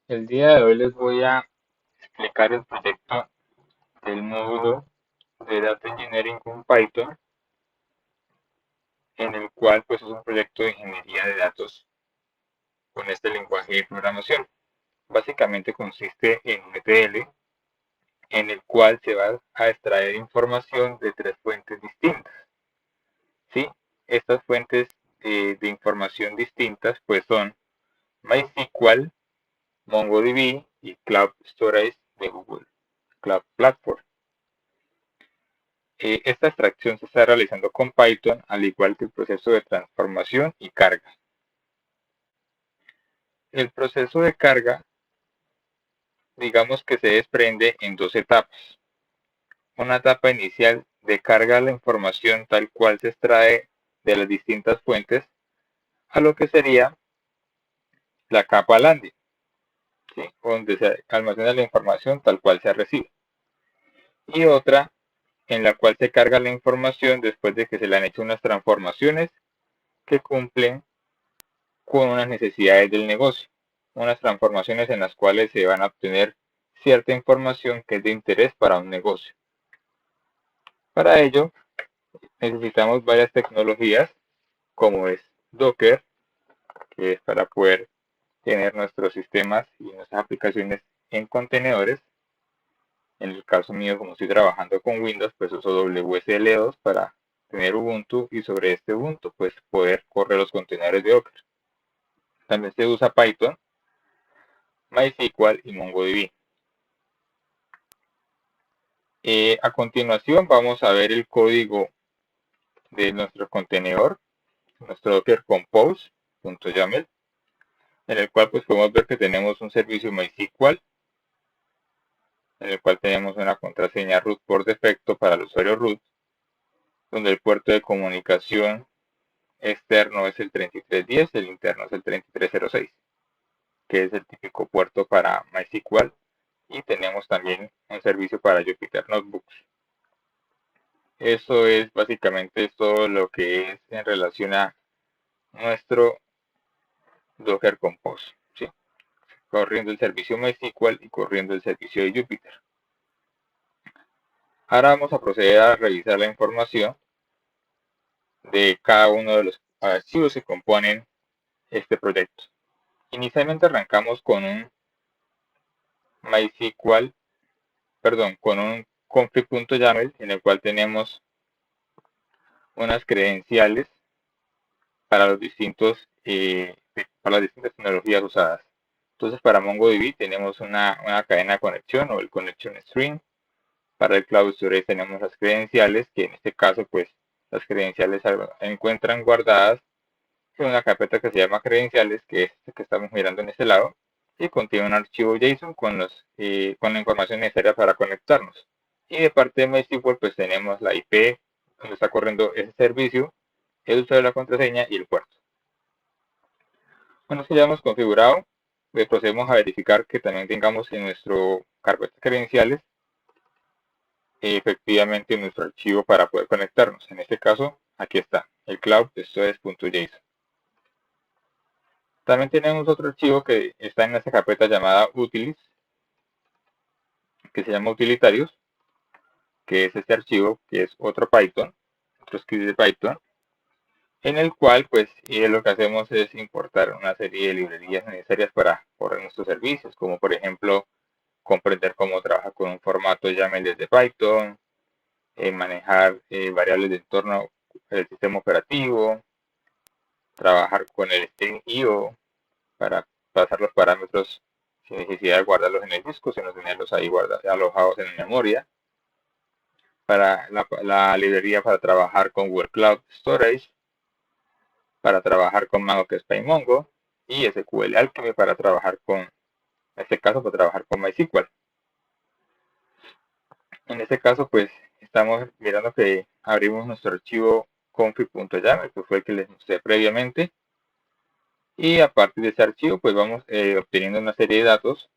El día de hoy les voy a explicar el proyecto del módulo de Data Engineering con Python, en el cual pues es un proyecto de ingeniería de datos con este lenguaje de programación. Básicamente consiste en un ETL en el cual se va a extraer información de tres fuentes distintas. ¿Sí? Estas fuentes de información distintas pues son MySQL, MongoDB y Cloud Storage de Google Cloud Platform. Esta extracción se está realizando con Python, al igual que el proceso de transformación y carga. El proceso de carga, digamos que se desprende en dos etapas. Una etapa inicial de carga de la información tal cual se extrae de las distintas fuentes a lo que sería la capa landing, ¿sí? Donde se almacena la información tal cual se recibe. Y otra en la cual se carga la información después de que se le han hecho unas transformaciones que cumplen con unas necesidades del negocio, unas transformaciones en las cuales se van a obtener cierta información que es de interés para un negocio. Para ello necesitamos varias tecnologías como es Docker, que es para poder tener nuestros sistemas y nuestras aplicaciones en contenedores. En el caso mío, como estoy trabajando con Windows, pues uso WSL2 para tener Ubuntu y sobre este Ubuntu pues poder correr los contenedores de Docker. También se usa Python, MySQL y MongoDB. A continuación vamos a ver el código de nuestro contenedor, nuestro Docker Compose.yaml, en el cual pues podemos ver que tenemos un servicio MySQL, en el cual tenemos una contraseña root por defecto para el usuario root, donde el puerto de comunicación externo es el 3310, el interno es el 3306, que es el típico puerto para MySQL, y tenemos también un servicio para Jupyter Notebooks. Eso es básicamente todo lo que es en relación a nuestro Docker Compose, ¿sí? Corriendo el servicio MySQL y corriendo el servicio de Jupyter. Ahora vamos a proceder a revisar la información de cada uno de los archivos que componen este proyecto. Inicialmente arrancamos con un MySQL, con un config.yaml en el cual tenemos unas credenciales para los para las distintas tecnologías usadas. Entonces para MongoDB tenemos una cadena de conexión o el connection string. Para el Cloud Storage tenemos las credenciales, que en este caso pues las credenciales se encuentran guardadas en una carpeta que se llama credenciales, que es que estamos mirando en este lado, y contiene un archivo JSON con la información necesaria para conectarnos. Y de parte de MySQL pues tenemos la IP donde está corriendo ese servicio, el usuario de la contraseña y el puerto. Una vez que ya hemos configurado, procedemos a verificar que también tengamos en nuestro carpeta credenciales efectivamente nuestro archivo para poder conectarnos. En este caso, aquí está, el cloud storage.json. También tenemos otro archivo que está en esta carpeta llamada utils, que se llama utilitarios, que es este archivo, que es otro Python, otro script de Python, en el cual pues lo que hacemos es importar una serie de librerías necesarias para correr nuestros servicios, como por ejemplo comprender cómo trabaja con un formato YAML desde Python, manejar variables de entorno del sistema operativo, trabajar con el string.io para pasar los parámetros sin necesidad de guardarlos en el disco, sino tenerlos ahí alojados en memoria. Para la librería para trabajar con Google Cloud Storage, para trabajar con Mango Mongo y SQL Alchemy para trabajar en este caso para trabajar con MySQL. En este caso pues estamos mirando que abrimos nuestro archivo config.yaml, que fue el que les mostré previamente, y a partir de ese archivo pues vamos obteniendo una serie de datos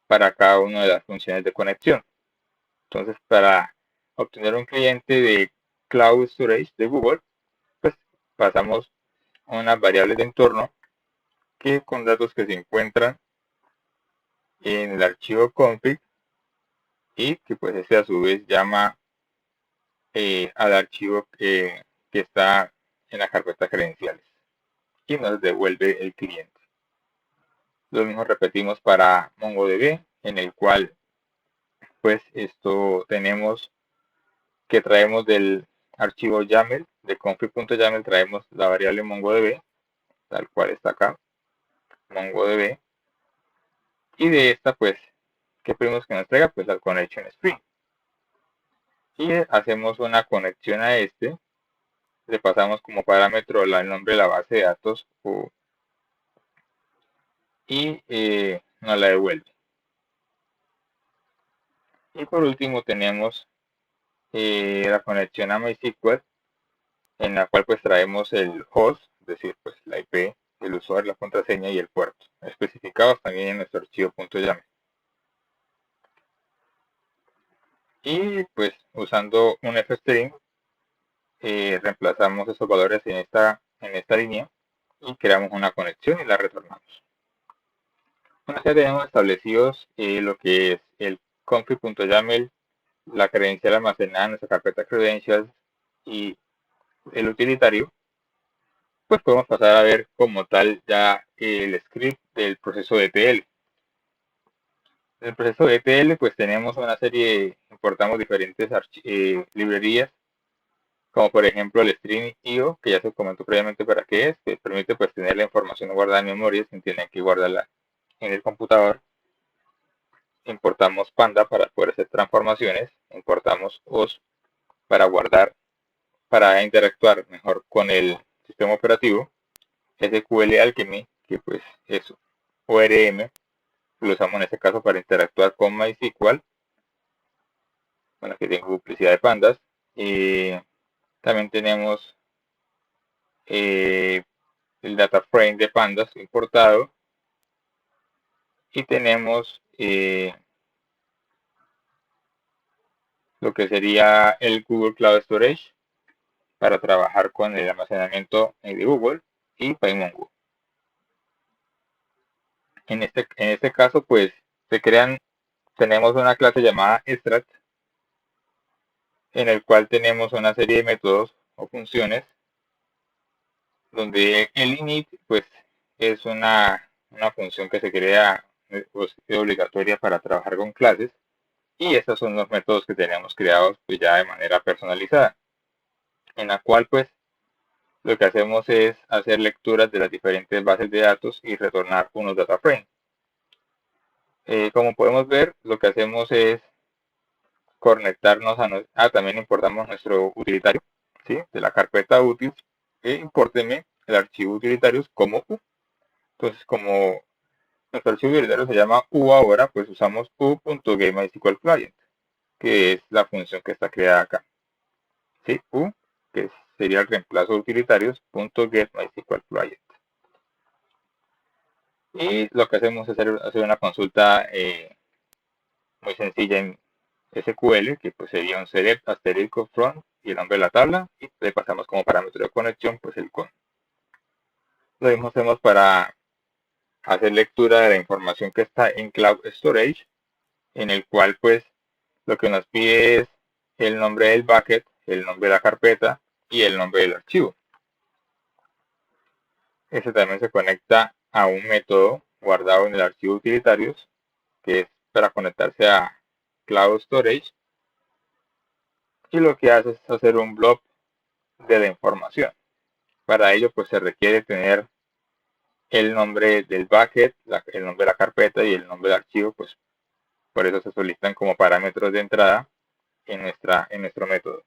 para cada una de las funciones de conexión. Entonces para obtener un cliente de Cloud Storage de Google, pues pasamos unas variables de entorno que con datos que se encuentran en el archivo config y que pues este a su vez llama al archivo que está en la carpeta credenciales y nos devuelve el cliente. Lo mismo repetimos para MongoDB, en el cual pues esto tenemos que traemos del archivo YAML, de config.yaml traemos la variable MongoDB, tal cual está acá, MongoDB, y de esta pues, ¿qué pedimos que nos traiga? Pues la connection string. Y hacemos una conexión a este, le pasamos como parámetro el nombre de la base de datos y nos la devuelve. Y por último tenemos la conexión a MySQL, en la cual pues traemos el host, es decir, pues la IP, el usuario, la contraseña y el puerto, especificados también en nuestro archivo .yaml. Y pues usando un fstring reemplazamos esos valores en esta línea y creamos una conexión y la retornamos. Una vez que tenemos establecidos lo que es el config.yaml, la credencial almacenada en nuestra carpeta credentials y el utilitario, pues podemos pasar a ver como tal ya el script del proceso de ETL. En el proceso de ETL pues tenemos una serie, importamos diferentes librerías, como por ejemplo el Stream.io, que ya se comentó previamente para qué es, que permite pues tener la información guardada en memoria sin tener que guardarla en el computador. Importamos Panda para poder hacer transformaciones, importamos OS para guardar, para interactuar mejor con el sistema operativo, SQL Alchemy, que pues es ORM, lo usamos en este caso para interactuar con MySQL, bueno, que tengo duplicidad de pandas. También tenemos el data frame de pandas importado y tenemos lo que sería el Google Cloud Storage para trabajar con el almacenamiento de Google y PyMongo. En este caso pues tenemos una clase llamada extract, en el cual tenemos una serie de métodos o funciones donde el init pues es una función que se crea, pues, es obligatoria para trabajar con clases, y estos son los métodos que tenemos creados pues ya de manera personalizada, en la cual pues lo que hacemos es hacer lecturas de las diferentes bases de datos y retornar unos data frames. Como podemos ver, lo que hacemos es conectarnos también importamos nuestro utilitario, ¿sí? De la carpeta útil, importeme el archivo utilitarios como U. Entonces, como nuestro archivo utilitario se llama U ahora, pues usamos u.getMySQLClient, que es la función que está creada acá. ¿Sí? U, que sería el reemplazo de utilitarios.getMySQLClient. Y lo que hacemos es hacer una consulta muy sencilla en SQL, que pues sería un select asterisco from y el nombre de la tabla, y le pasamos como parámetro de conexión pues el con. Lo mismo hacemos para hacer lectura de la información que está en Cloud Storage, en el cual pues lo que nos pide es el nombre del bucket, el nombre de la carpeta y el nombre del archivo. Este también se conecta a un método guardado en el archivo utilitarios, que es para conectarse a Cloud Storage, y lo que hace es hacer un blob de la información. Para ello pues se requiere tener el nombre del bucket, el nombre de la carpeta y el nombre del archivo, pues por eso se solicitan como parámetros de entrada en nuestro método.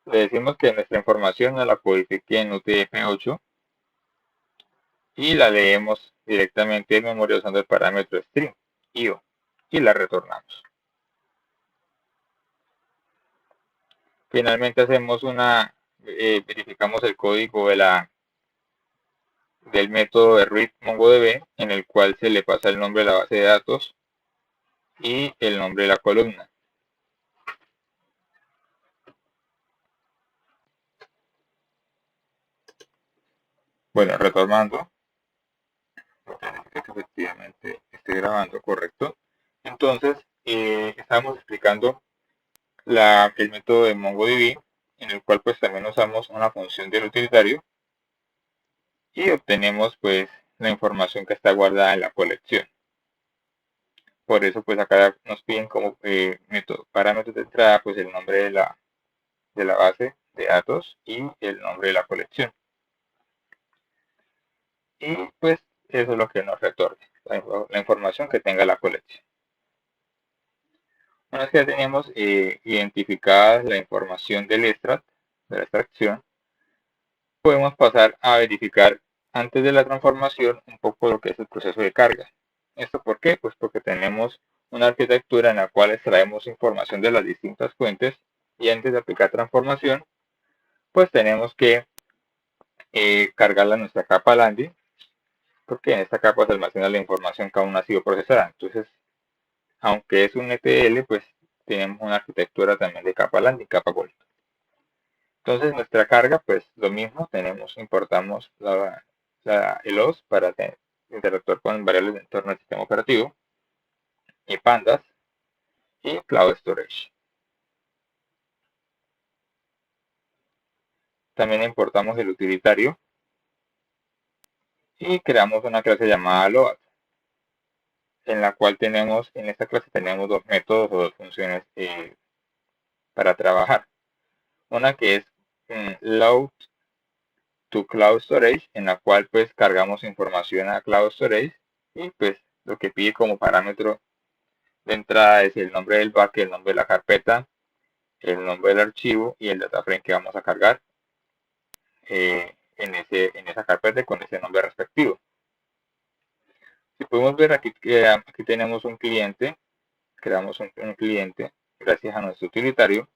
Le decimos que nuestra información nos la codifique en UTF-8 y la leemos directamente en memoria usando el parámetro string.io y la retornamos. Finalmente hacemos verificamos el código del método de read MongoDB, en el cual se le pasa el nombre de la base de datos y el nombre de la columna. Bueno, retomando, efectivamente estoy grabando, correcto. Entonces, estamos explicando el método de MongoDB, en el cual pues también usamos una función del utilitario y obtenemos pues la información que está guardada en la colección. Por eso pues acá nos piden como parámetros de entrada pues el nombre de la base de datos y el nombre de la colección. Y pues eso es lo que nos retorna, la información que tenga la colección. Una vez que ya tenemos identificada la información del extract, de la extracción, podemos pasar a verificar antes de la transformación un poco lo que es el proceso de carga. ¿Esto por qué? Pues porque tenemos una arquitectura en la cual extraemos información de las distintas fuentes y antes de aplicar transformación, pues tenemos que cargarla en nuestra capa landing, porque en esta capa se almacena la información que aún no ha sido procesada. Entonces, aunque es un ETL, pues tenemos una arquitectura también de capa landing, capa gold. Entonces, nuestra carga, pues lo mismo, importamos el OS para interactuar con variables de entorno del sistema operativo, y pandas, y cloud storage. También importamos el utilitario y creamos una clase llamada load, en la cual en esta clase tenemos dos métodos o dos funciones para trabajar. Una que es load to cloud storage, en la cual pues cargamos información a cloud storage y pues lo que pide como parámetro de entrada es el nombre del bucket, el nombre de la carpeta, el nombre del archivo y el data frame que vamos a cargar en esa carpeta con ese nombre respectivo. Si podemos ver aquí tenemos un cliente, creamos un cliente gracias a nuestro utilitario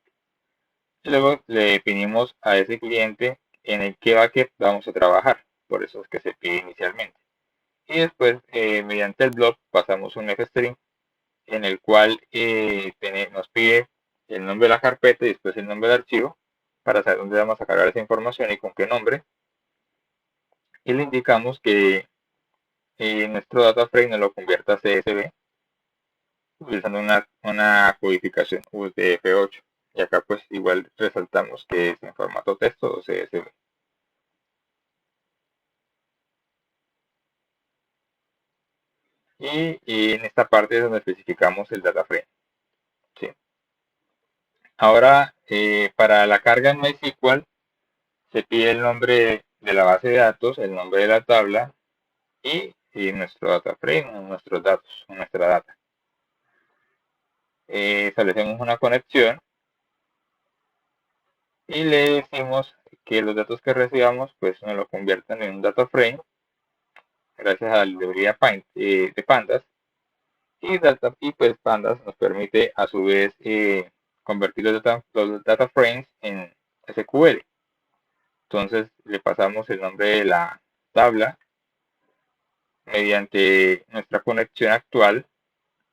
y luego le definimos a ese cliente en el que bucket vamos a trabajar, por eso es que se pide inicialmente. Y después mediante el blob pasamos un fstring en el cual nos pide el nombre de la carpeta y después el nombre del archivo para saber dónde vamos a cargar esa información y con qué nombre. Y le indicamos que nuestro data frame nos lo convierta a CSV utilizando una codificación UTF-8. Y acá pues igual resaltamos que es en formato texto o CSV. Y en esta parte es donde especificamos el data frame. ¿Sí? Ahora, para la carga en MySQL, se pide el nombre de la base de datos, el nombre de la tabla y nuestro data frame, nuestros datos, nuestra data. Establecemos una conexión y le decimos que los datos que recibamos pues nos lo conviertan en un data frame gracias a la librería de pandas y pues pandas nos permite a su vez convertir los data frames en SQL. Entonces le pasamos el nombre de la tabla mediante nuestra conexión actual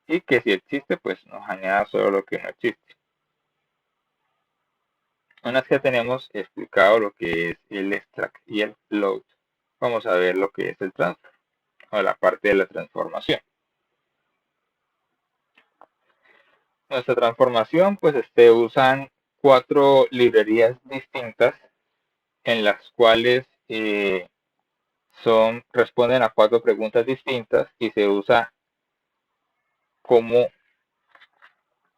y que si existe pues nos añada solo lo que no existe. Una vez que tenemos explicado lo que es el extract y el load, vamos a ver lo que es el transfer o la parte de la transformación. Nuestra transformación pues usan 4 librerías distintas en las cuales responden a 4 preguntas distintas y se usa como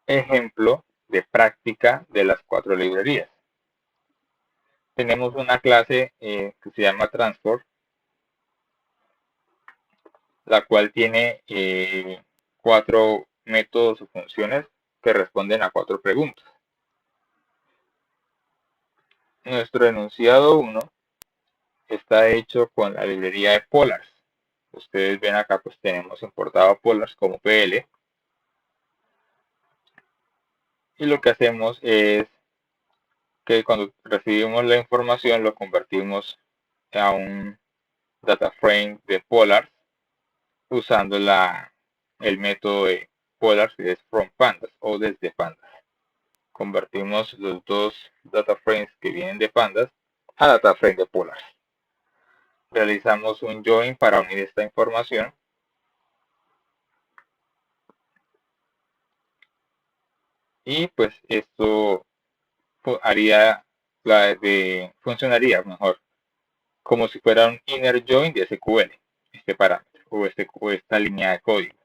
ejemplo de práctica de las 4 librerías. Tenemos una clase que se llama transform, la cual tiene 4 métodos o funciones que responden a 4 preguntas. Nuestro enunciado 1 está hecho con la librería de Polars. Ustedes ven acá pues tenemos importado Polars como PL. Y lo que hacemos es que cuando recibimos la información lo convertimos a un data frame de Polars usando el método de Polars que es from pandas o desde pandas. Convertimos los dos data frames que vienen de pandas a data frame de Polars. Realizamos un join para unir esta información y pues esto funcionaría mejor como si fuera un inner join de SQL, este parámetro o esta línea de código,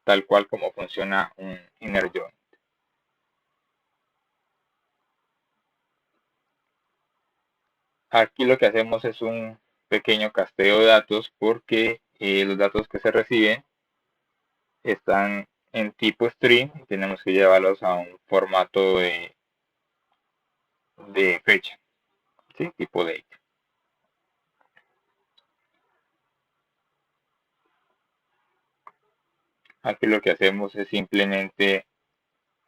tal cual como funciona un inner join. Aquí lo que hacemos es un pequeño casteo de datos porque los datos que se reciben están en tipo string y tenemos que llevarlos a un formato de fecha, ¿sí? Tipo date. Aquí lo que hacemos es simplemente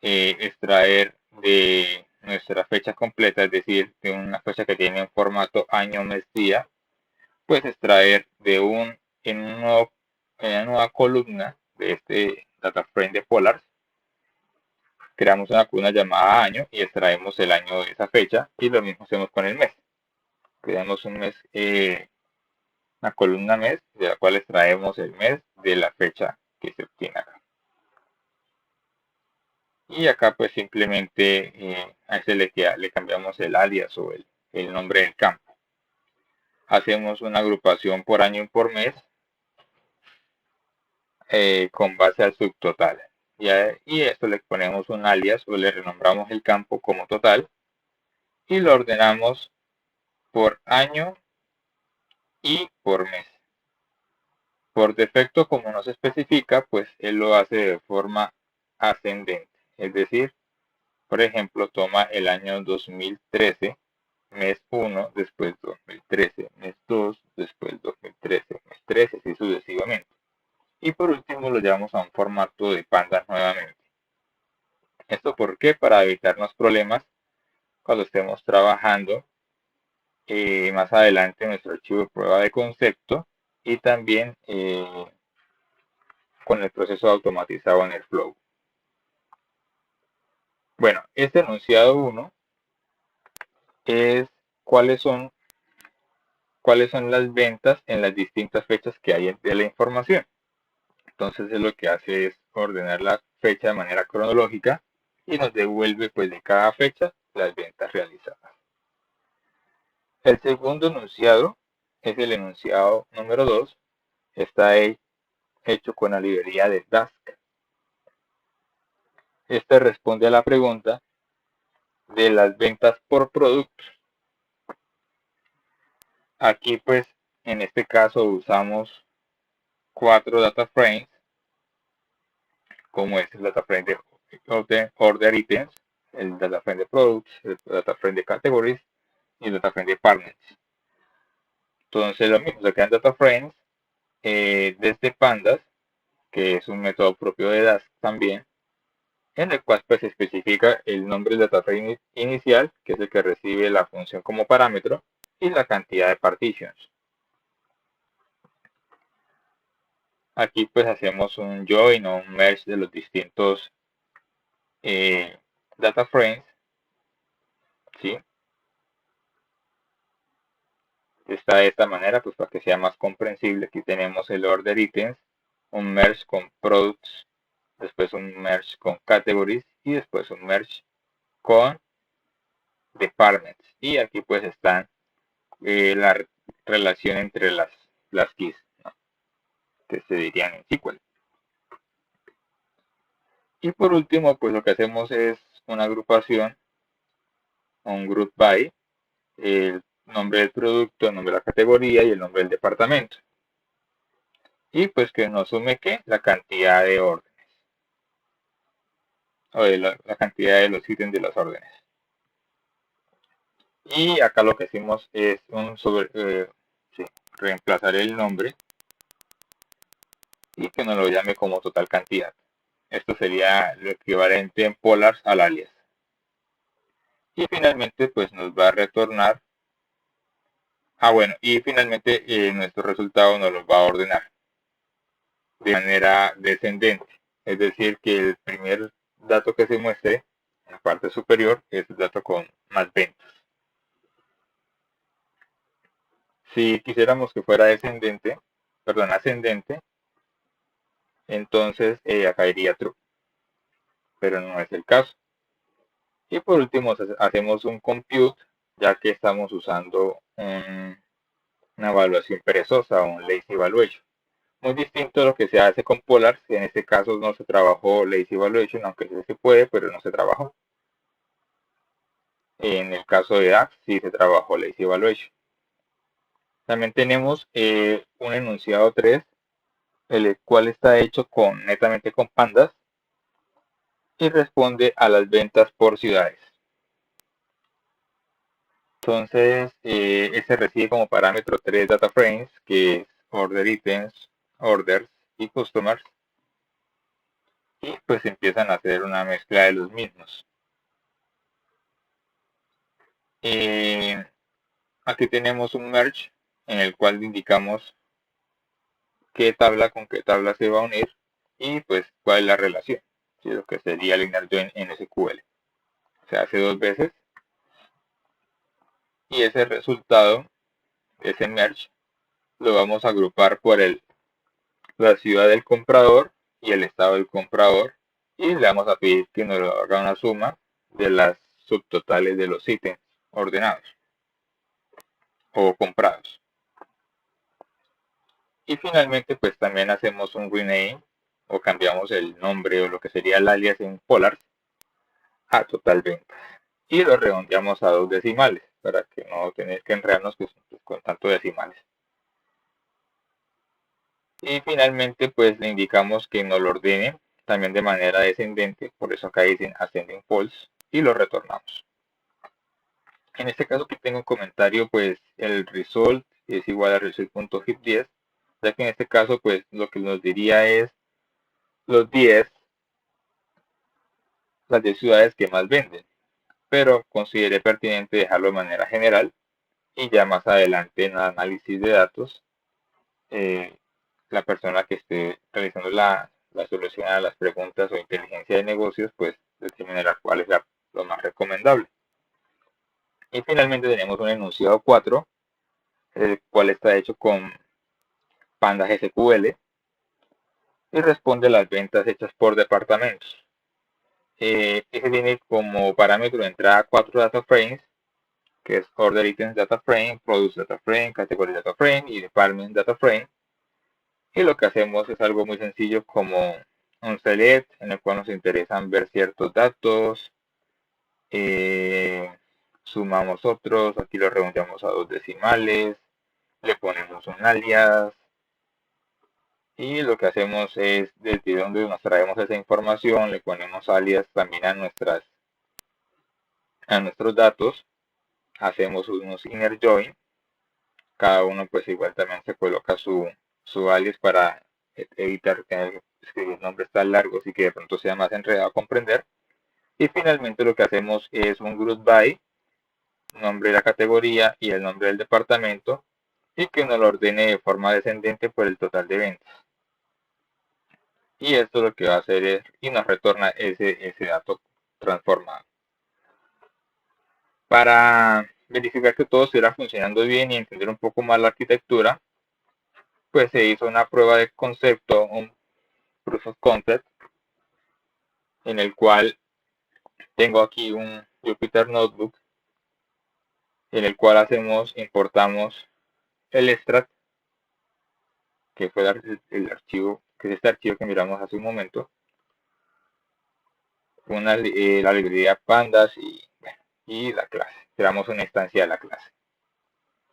extraer de nuestra fecha completa, es decir, de una fecha que tiene un formato año, mes, día, pues extraer en una nueva columna de este data frame de Polars, creamos una columna llamada año y extraemos el año de esa fecha y lo mismo hacemos con el mes. Creamos un mes, una columna mes de la cual extraemos el mes de la fecha que se obtiene acá. Y acá pues simplemente a ese le cambiamos el alias o el nombre del campo. Hacemos una agrupación por año y por mes con base al subtotal. Y esto le ponemos un alias o le renombramos el campo como total y lo ordenamos por año y por mes. Por defecto, como no se especifica, pues él lo hace de forma ascendente. Es decir, por ejemplo, toma el año 2013, mes 1, después 2013, mes 2, después 2013, mes 13, así sucesivamente. Y por último lo llevamos a un formato de pandas nuevamente. ¿Esto por qué? Para evitarnos problemas cuando estemos trabajando más adelante en nuestro archivo de prueba de concepto y también con el proceso automatizado en el flow. Bueno, este enunciado 1 es cuáles son, cuáles son las ventas en las distintas fechas que hay de la información. Entonces es lo que hace es ordenar la fecha de manera cronológica y nos devuelve pues de cada fecha las ventas realizadas. El segundo enunciado es el enunciado número 2. Está hecho con la librería de Dask. Este responde a la pregunta de las ventas por productos. Aquí pues en este caso usamos 4 data frames, como es el data frame de order items, el data frame de products, el data frame de categories y el data frame de partners. Entonces lo mismo, se crean data frames desde pandas, que es un método propio de Dask también, en el cual pues se especifica el nombre del data frame inicial, que es el que recibe la función como parámetro, y la cantidad de partitions. Aquí pues hacemos un join o un merge de los distintos data frames, ¿sí? Está de esta manera, pues para que sea más comprensible. Aquí tenemos el order items, un merge con products, después un merge con categories y después un merge con departments. Y aquí pues están la relación entre las keys, ¿no? Que se dirían en SQL. Y por último, pues lo que hacemos es una agrupación, un group by, el nombre del producto, el nombre de la categoría y el nombre del departamento. Y pues que nos sume ¿qué? La cantidad de órdenes. O de la cantidad de los ítems de las órdenes. Y acá lo que hicimos es sí, reemplazar el nombre y que nos lo llame como total cantidad. Esto sería lo equivalente en polars al alias. Y finalmente pues nos va a retornar. Bueno, y finalmente nuestro resultado nos lo va a ordenar de manera descendente. Es decir, que el primer dato que se muestre en la parte superior es el dato con más ventas. Si quisiéramos que fuera ascendente, entonces acá iría true. pero no es el caso. Y por último hacemos un compute, ya que estamos usando una evaluación perezosa o un lazy evaluation. Muy distinto a lo que se hace con Polars, que en este caso no se trabajó lazy evaluation, aunque sí se puede, pero no se trabajó. En el caso de DAX sí se trabajó lazy evaluation. También tenemos un enunciado 3, el cual está hecho netamente con pandas y responde a las ventas por ciudades. Entonces, ese recibe como parámetro 3 data frames, que es order items, orders y customers. Y pues empiezan a hacer una mezcla de los mismos. Aquí tenemos un merge en el cual indicamos qué tabla con qué tabla se va a unir y pues cuál es la relación, ¿sí? Lo que sería el inner join en SQL. Se hace 2 veces y ese resultado, ese merge, lo vamos a agrupar por la ciudad del comprador y el estado del comprador y le vamos a pedir que nos haga una suma de las subtotales de los ítems ordenados o comprados. Y finalmente pues también hacemos un rename o cambiamos el nombre o lo que sería el alias en Polars a total ventas y lo redondeamos a 2 decimales para que no tener que enredarnos con tanto decimales. Y finalmente pues le indicamos que nos lo ordene también de manera descendente, por eso acá dicen ascending false y lo retornamos. En este caso que tengo un comentario, pues el result es igual a result.heap10, ya que en este caso pues lo que nos diría es los 10, las 10 ciudades que más venden, pero consideré pertinente dejarlo de manera general y ya más adelante en el análisis de datos, la persona que esté realizando la solución a las preguntas o inteligencia de negocios, pues determinará cuál es lo más recomendable. Y finalmente tenemos un enunciado 4, el cual está hecho con pandas SQL y responde a las ventas hechas por departamentos. Ese tiene como parámetro de entrada 4 data frames, que es order items data frame, produce data frame, category data frame y department data frame. Y lo que hacemos es algo muy sencillo como un select en el cual nos interesan ver ciertos datos, sumamos otros, aquí lo redondeamos a 2 decimales, le ponemos un alias y lo que hacemos es desde donde nos traemos esa información le ponemos alias también a nuestros datos, hacemos unos inner join, cada uno pues igual también se coloca su alias para evitar que escribir nombres tan largos y que de pronto sea más enredado a comprender. Y finalmente lo que hacemos es un group by, nombre de la categoría y el nombre del departamento, y que nos lo ordene de forma descendente por el total de ventas. Y esto lo que va a hacer es, y nos retorna ese dato transformado. Para verificar que todo estuviera funcionando bien y entender un poco más la arquitectura, pues se hizo una prueba de concepto, un proof of concept, en el cual tengo aquí un Jupyter Notebook, en el cual importamos el extract, que fue el archivo, que es este archivo que miramos hace un momento, la librería pandas y la clase. Creamos una instancia de la clase.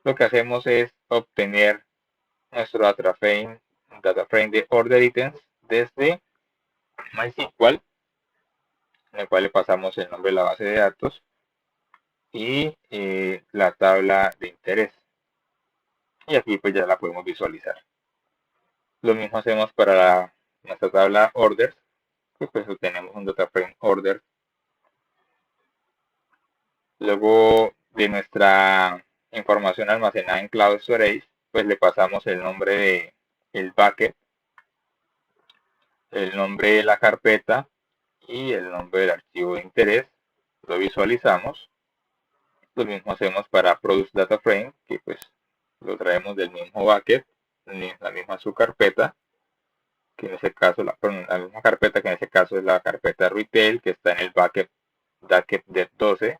Lo que hacemos es obtener nuestro data frame de order items desde MySQL, en el cual le pasamos el nombre de la base de datos y la tabla de interés. Y aquí pues ya la podemos visualizar. Lo mismo hacemos para nuestra tabla orders, pues obtenemos un data frame order. Luego de nuestra información almacenada en Cloud Storage, pues le pasamos el nombre del bucket, el nombre de la carpeta y el nombre del archivo de interés. Lo visualizamos. Lo mismo hacemos para Produce Data Frame, que pues lo traemos del mismo bucket, la misma su carpeta, que en ese caso, la misma carpeta que en ese caso es la carpeta retail, que está en el bucket dev 12,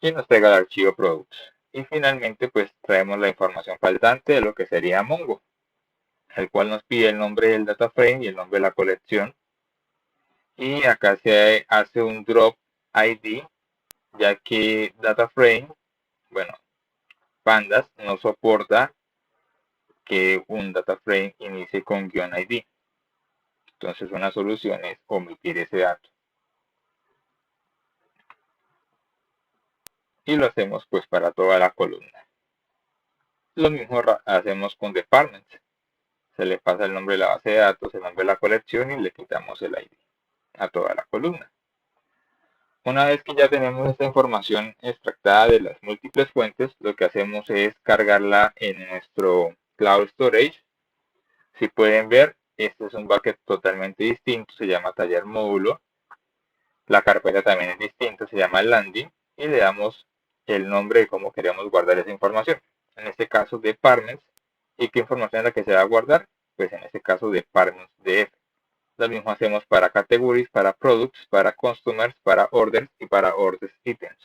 y nos pega el archivo products. Y finalmente pues traemos la información faltante de lo que sería Mongo, el cual nos pide el nombre del data frame y el nombre de la colección. Y acá se hace un drop ID, ya que data frame, bueno, pandas no soporta que un data frame inicie con -id. Entonces una solución es omitir ese dato. Y lo hacemos pues para toda la columna. Lo mismo hacemos con departments. Se le pasa el nombre de la base de datos, el nombre de la colección y le quitamos el ID a toda la columna. Una vez que ya tenemos esta información extractada de las múltiples fuentes, lo que hacemos es cargarla en nuestro Cloud Storage. Si pueden ver, este es un bucket totalmente distinto, se llama taller módulo. La carpeta también es distinta, se llama landing, y le damos el nombre de cómo queremos guardar esa información. En este caso, departments. ¿Y qué información es la que se va a guardar? Pues en este caso, departments DF. Lo mismo hacemos para categories, para products, para customers, para orders y para orders items.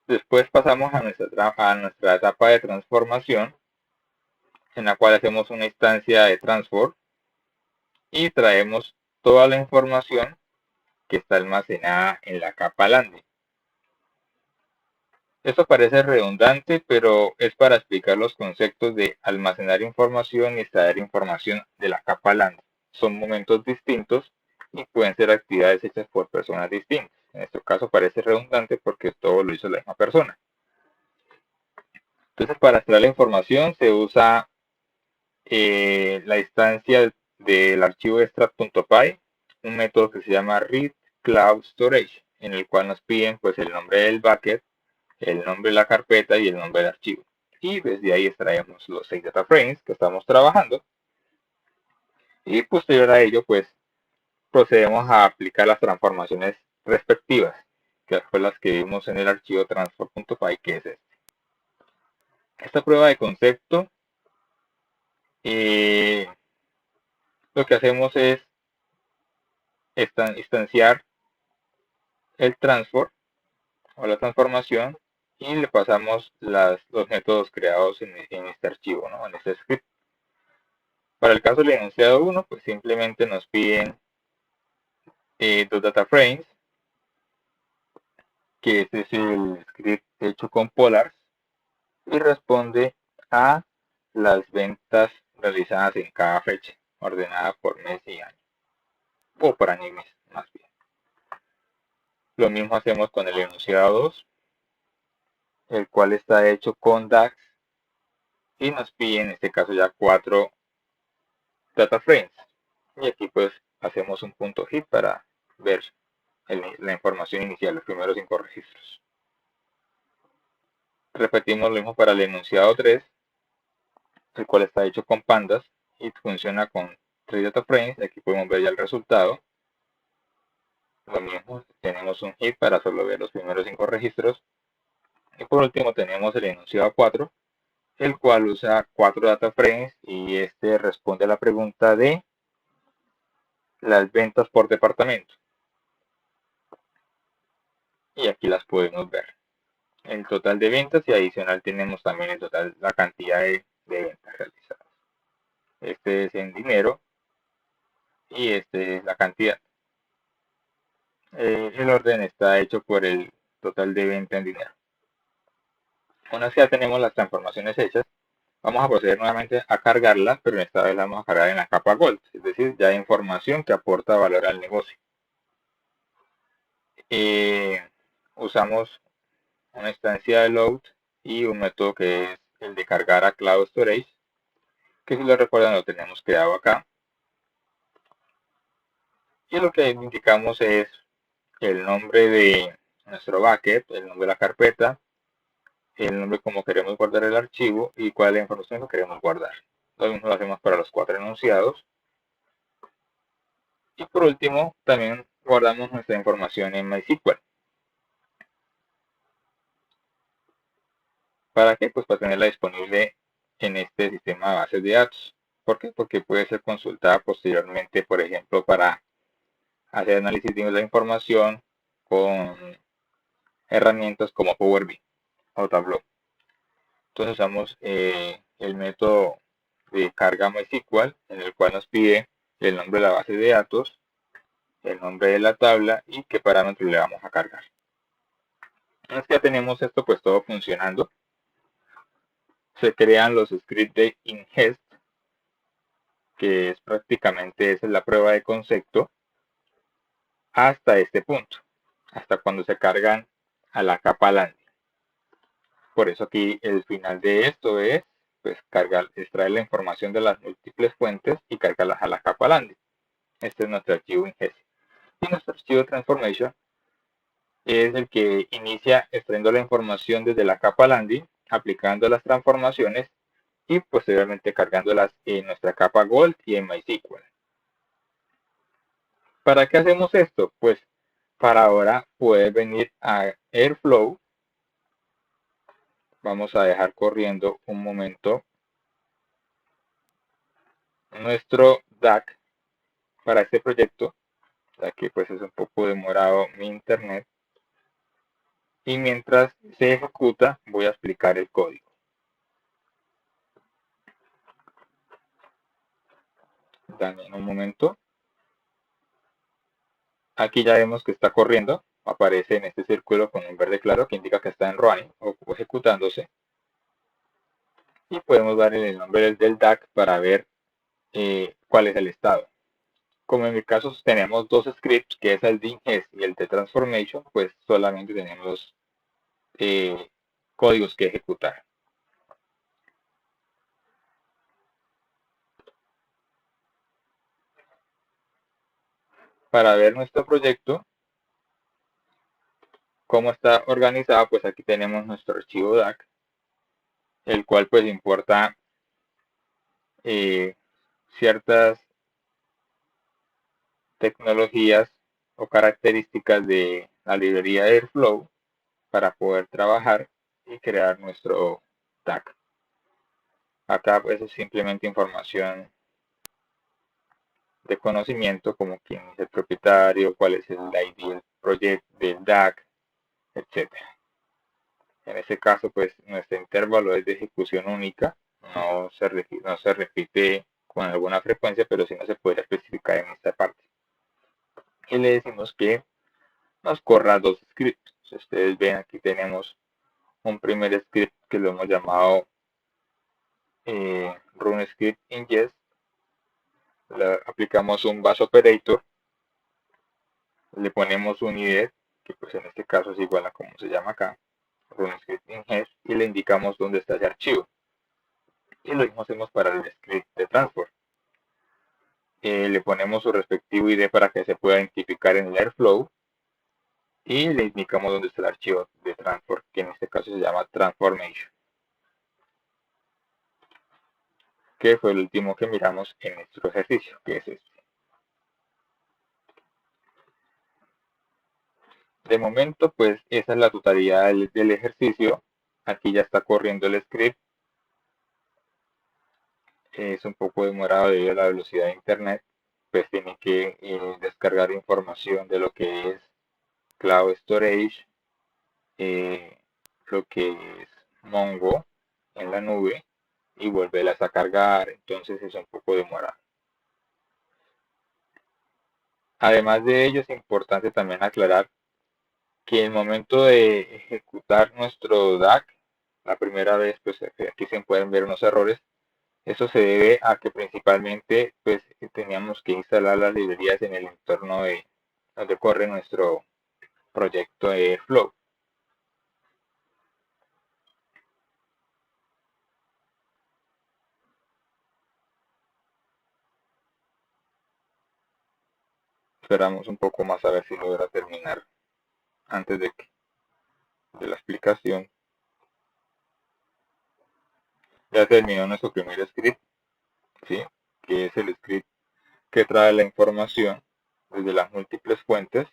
Después pasamos a nuestra etapa de transformación, en la cual hacemos una instancia de transform y traemos toda la información que está almacenada en la capa landing. Esto parece redundante, pero es para explicar los conceptos de almacenar información y extraer información de la capa landing. Son momentos distintos y pueden ser actividades hechas por personas distintas. En este caso parece redundante porque todo lo hizo la misma persona. Entonces, para extraer la información se usa la instancia del archivo extract.py, un método que se llama read cloud storage, en el cual nos piden pues el nombre del bucket, el nombre de la carpeta y el nombre del archivo. Y desde ahí extraemos los 6 data frames que estamos trabajando. Y posterior a ello, pues procedemos a aplicar las transformaciones respectivas, que fue las que vimos en el archivo transform.py, que es este. Esta prueba de concepto, lo que hacemos es instanciar el transform o la transformación y le pasamos los métodos creados en este archivo, ¿no? En este script. Para el caso del enunciado 1, pues simplemente nos piden dos data frames, que este es el script hecho con Polars, y responde a las ventas realizadas en cada fecha, ordenada por mes y año, o por año y mes, más bien. Lo mismo hacemos con el enunciado 2, el cual está hecho con DAX, y nos pide en este caso ya 4 data frames. Y aquí pues hacemos un punto hit para ver la información inicial, los primeros 5 registros. Repetimos lo mismo para el enunciado 3, el cual está hecho con pandas y funciona con 3 data frames. Aquí podemos ver ya el resultado. Lo mismo, tenemos un hit para solo ver los primeros 5 registros. Y por último tenemos el enunciado 4, el cual usa 4 data frames y este responde a la pregunta de las ventas por departamento. Y aquí las podemos ver. El total de ventas, y adicional tenemos también el total, la cantidad de ventas realizadas. Este es en dinero y este es la cantidad. El orden está hecho por el total de venta en dinero. Una vez que ya tenemos las transformaciones hechas, vamos a proceder nuevamente a cargarlas, pero esta vez la vamos a cargar en la capa Gold, es decir, ya información que aporta valor al negocio. Usamos una instancia de load y un método que es el de cargar a Cloud Storage, que si lo recuerdan lo tenemos creado acá. Y lo que indicamos es el nombre de nuestro bucket, el nombre de la carpeta, el nombre como queremos guardar el archivo y cuál es la información que queremos guardar. Lo mismo lo hacemos para los 4 enunciados. Y por último, también guardamos nuestra información en MySQL. ¿Para qué? Pues para tenerla disponible en este sistema de bases de datos. ¿Por qué? Porque puede ser consultada posteriormente, por ejemplo, para hacer análisis de la información con herramientas como Power BI o Tableau. Entonces usamos el método de carga MySQL, en el cual nos pide el nombre de la base de datos, el nombre de la tabla y qué parámetros le vamos a cargar. Una vez que ya tenemos esto pues todo funcionando, se crean los scripts de ingest, que es prácticamente esa es la prueba de concepto hasta este punto, hasta cuando se cargan a la capa landing. Por eso aquí el final de esto es pues cargar, extraer la información de las múltiples fuentes y cargarlas a la capa landing. Este es nuestro archivo ingest. Y nuestro archivo transformation es el que inicia extrayendo la información desde la capa landing, aplicando las transformaciones y posteriormente cargándolas en nuestra capa Gold y en MySQL. ¿Para qué hacemos esto? Pues para ahora poder venir a Airflow. Vamos a dejar corriendo un momento nuestro DAC para este proyecto, ya que pues es un poco demorado mi internet. Y mientras se ejecuta voy a explicar el código. Dame un momento. Aquí ya vemos que está corriendo, aparece en este círculo con un verde claro que indica que está en running o ejecutándose. Y podemos darle el nombre del DAC para ver cuál es el estado. Como en mi caso tenemos dos scripts, que es el de ingest y el de transformation, pues solamente tenemos códigos que ejecutar. Para ver nuestro proyecto, cómo está organizado, pues aquí tenemos nuestro archivo DAC, el cual pues importa ciertas tecnologías o características de la librería Airflow para poder trabajar y crear nuestro DAC. Acá pues es simplemente información de conocimiento, como quién es el propietario, cuál es el ID del proyecto del DAC, etc. En este caso pues nuestro intervalo es de ejecución única, no se repite con alguna frecuencia, pero sí no se puede especificar en esta parte. Y le decimos que nos corra dos scripts. Si ustedes ven, aquí tenemos un primer script que lo hemos llamado run script ingest. Le aplicamos un bash operator, le ponemos un id, que pues en este caso es igual a como se llama acá, run script ingest, y le indicamos dónde está ese archivo. Y lo mismo hacemos para el script de transfer. Le ponemos su respectivo id para que se pueda identificar en el Airflow y le indicamos dónde está el archivo de transfer, que en este caso se llama transformation, que fue el último que miramos en nuestro ejercicio, que es este. De momento, pues esa es la totalidad del ejercicio. Aquí ya está corriendo el script. Es un poco demorado debido a la velocidad de internet. Pues tiene que descargar información de lo que es Cloud Storage, lo que es Mongo en la nube y volverlas a cargar. Entonces es un poco demorado. Además de ello, es importante también aclarar que el momento de ejecutar nuestro DAC, la primera vez, pues aquí se pueden ver unos errores. Eso se debe a que principalmente pues teníamos que instalar las librerías en el entorno de donde corre nuestro proyecto de Airflow. Esperamos un poco más a ver si logra terminar antes de la explicación. Ya terminó nuestro primer script, ¿sí? Que es el script que trae la información desde las múltiples fuentes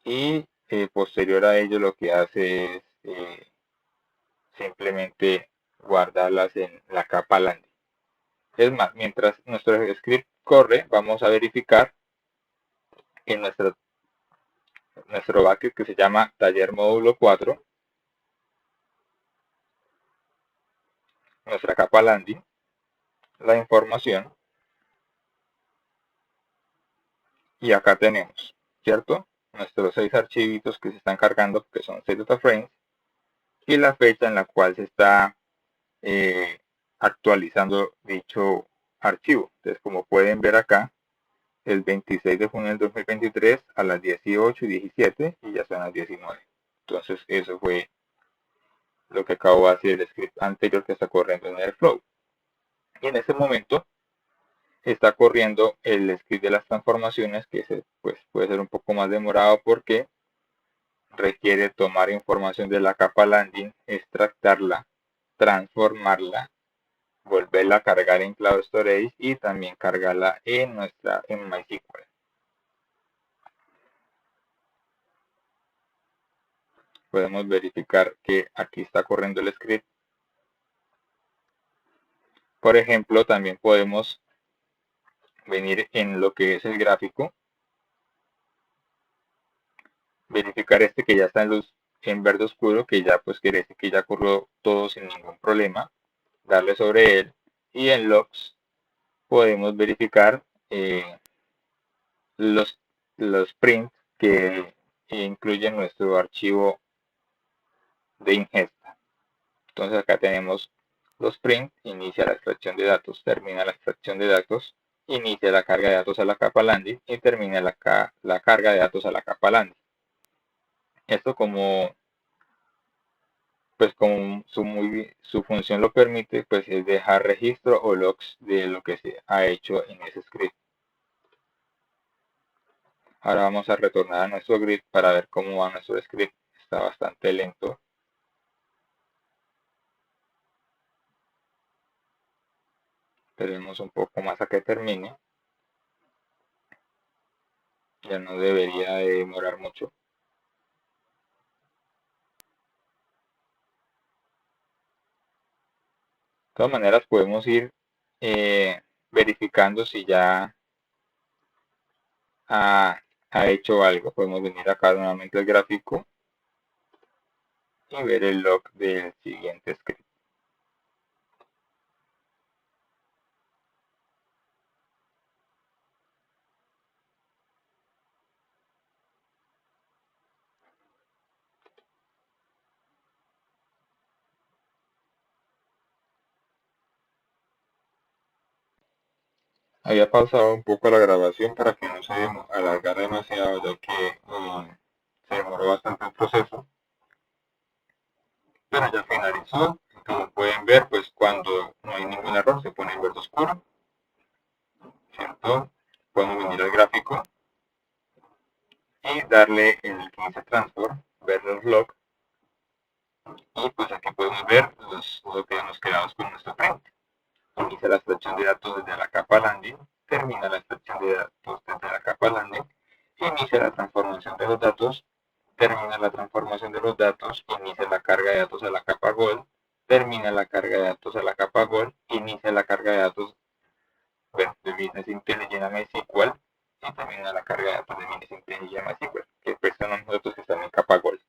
y posterior a ello lo que hace es simplemente guardarlas en la capa landing. Es más, mientras nuestro script corre, vamos a verificar que nuestro bucket, que se llama taller módulo 4, nuestra capa landing, la información, y acá tenemos, ¿cierto? Nuestros 6 archivitos que se están cargando, que son 6 data frames, y la fecha en la cual se está actualizando dicho archivo. Entonces, como pueden ver acá, el 26 de junio del 2023 a las 18:17 y ya son las 19. Entonces, eso fue lo que acabo de hacer el script anterior que está corriendo en Airflow. Y en ese momento está corriendo el script de las transformaciones, que pues, puede ser un poco más demorado porque requiere tomar información de la capa landing, extractarla, transformarla, volverla a cargar en Cloud Storage y también cargarla en MySQL. Podemos verificar que aquí está corriendo el script. Por ejemplo, también podemos venir en lo que es el gráfico, verificar que ya está en verde oscuro, que ya pues quiere decir que ya corrió todo sin ningún problema, darle sobre él, y en logs podemos verificar los prints que incluyen nuestro archivo de ingesta. Entonces acá tenemos los prints, inicia la extracción de datos, termina la extracción de datos, inicia la carga de datos a la capa landing y termina la carga de datos a la capa landing. Esto como su función lo permite, pues es dejar registro o logs de lo que se ha hecho en ese script. Ahora vamos a retornar a nuestro grid para ver cómo va nuestro script. Está bastante lento. Esperemos un poco más a que termine. Ya no debería de demorar mucho. De todas maneras podemos ir verificando si ya ha hecho algo. Podemos venir acá nuevamente al gráfico y ver el log del siguiente script. Había pausado un poco la grabación para que no se alargara demasiado, ya que se demoró bastante el proceso. Pero ya finalizó. Como pueden ver, pues cuando no hay ningún error se pone en verde oscuro, ¿cierto? Podemos venir al gráfico y darle el que dice transform, ver los logs, y pues aquí podemos ver lo que hemos creado con nuestro print. Inicia la extracción de datos desde la capa landing, termina la extracción de datos desde la capa landing, inicia la transformación de los datos, termina la transformación de los datos, inicia la carga de datos a la capa Gold, termina la carga de datos a la capa Gold, inicia la carga de datos de Business Intelligence a MySQL y termina la carga de datos de Business Intelligence a MySQL, que pues son los datos que están en capa Gold.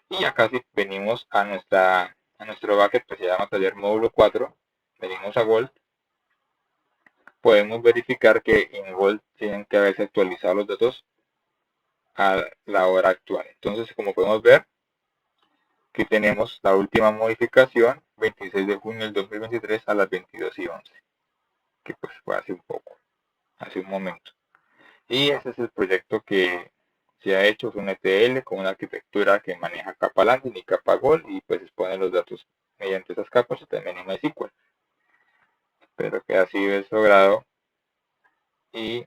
Y acá si venimos a nuestro bucket que se llama taller módulo 4, venimos a Gold, podemos verificar que en Gold tienen que haberse actualizado los datos a la hora actual. Entonces, como podemos ver, aquí tenemos la última modificación, 26 de junio del 2023 a las 22:11, que pues fue hace un momento. Y ese es el proyecto que se ha hecho, es un ETL con una arquitectura que maneja capa landing y capa gold, y pues expone los datos mediante esas capas y también en MySQL. Espero que haya sido de su agrado y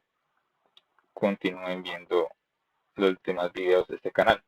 continúen viendo los demás videos de este canal.